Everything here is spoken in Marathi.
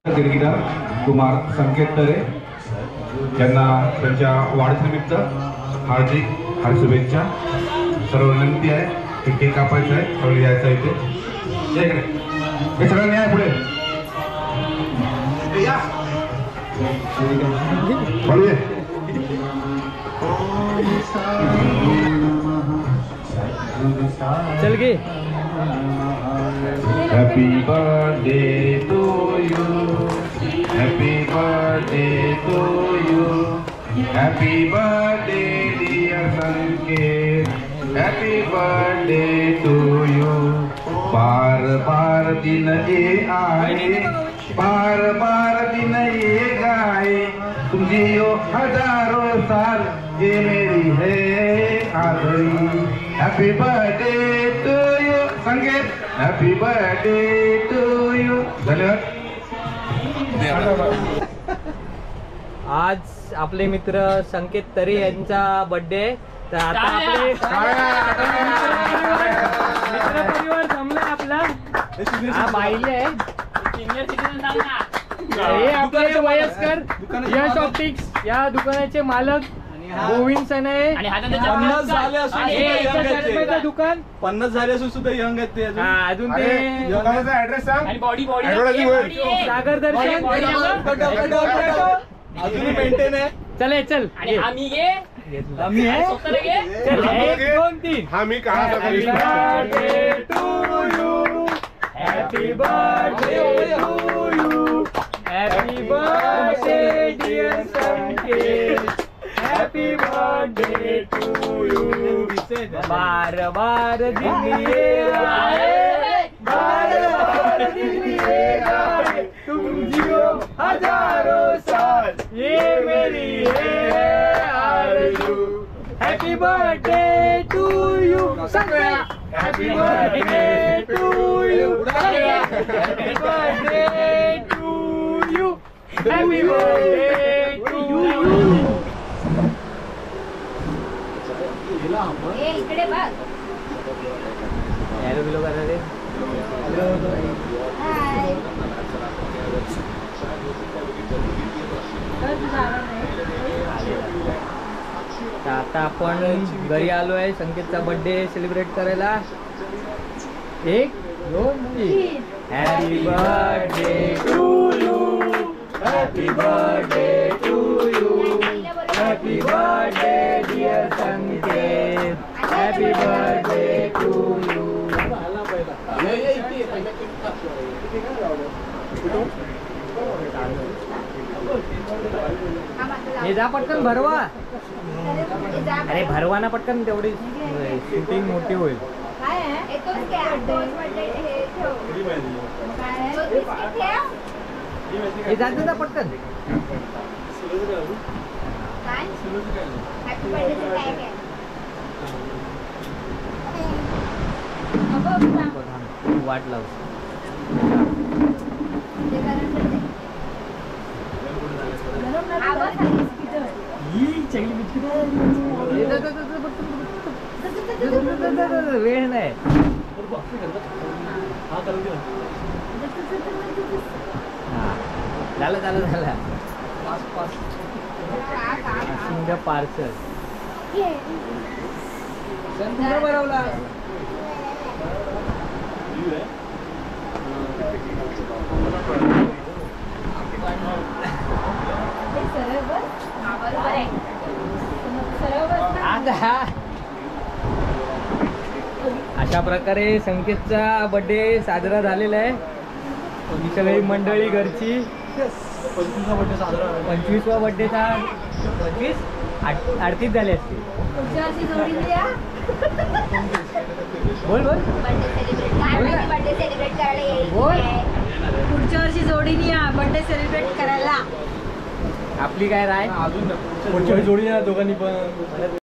देणगीदार कुमार संकेत तरे यांना त्यांच्या वाढदिवसानिमित्त हार्दिक शुभेच्छा. सर्व विनंती आहे की केक कापायचा आहे, सर्व यायचं आहे इथे. हे सगळ्यांनी आहे पुढे बोलूया. चल गे. Happy birthday to you, happy birthday to you, happy birthday dear Sanket, happy birthday to you. बार बार दिन ये आए, बार बार दिन ये गाए, तुम जियो हजारों साल ये मेरी है आदरी. Happy birthday to you Sanket, happy birthday to you. धन्यवाद. आज आपले मित्र संकेत तरे यांचा बर्थडे. तर आता आपले मित्र परिवार जमला आपला. हा बाईले आहे, सिनियर सिटीजन सांगा. हे आपले वयस्कर यश ऑप्टिक्स या दुकानाचे मालक गोविंद सने. 50 झाले असून दुकान 50 झाले असून सुद्धा यंग आहेत ते अजून. ते दुकानाचा ऍड्रेस सांग. सागर दर्शन अजूनही मेंटेन आहे. चले चल. आम्ही घे, आम्ही आहे. चल 1 2 3. हा मी कहा happy birthday to you, happy birthday dear Sanket, happy birthday to you. बार बार दिन ये आए, बार बार दिन ये आए, तुम जियो हजारों साल ये मेरी है आरज़ू. Happy birthday to you Sanket, happy birthday to you, happy birthday to you, happy birthday to you. इकडे बघ. हॅलो बिलो करा रे. आता आपण घरी आलोय संकेतचा बर्थडे सेलिब्रेट करायला. 1 2 3. Happy birthday to you, happy birthday to you, happy birthday dear Sanket, happy birthday to you. हे जा पटकन भरवा. अरे भरवा ना पटकन, तेवढी शूटिंग मोठी होईल. हे जाते ना पटकन. वाट लाव. वेळ नाही. झालं झालं झालं. पार्सल बनवला. अशा प्रकारे संकेतचा बर्थडे साजरा झालेला आहे. ही सगळी मंडळी घरची. 25वा बर्थडेचा 25 38 झाले असते. बोल बोल बोल. पुढच्या वर्षी जोडीने या बर्थडे सेलिब्रेट करायला. आपली काय राय? पुढच्या जोडी दोघांनी पण.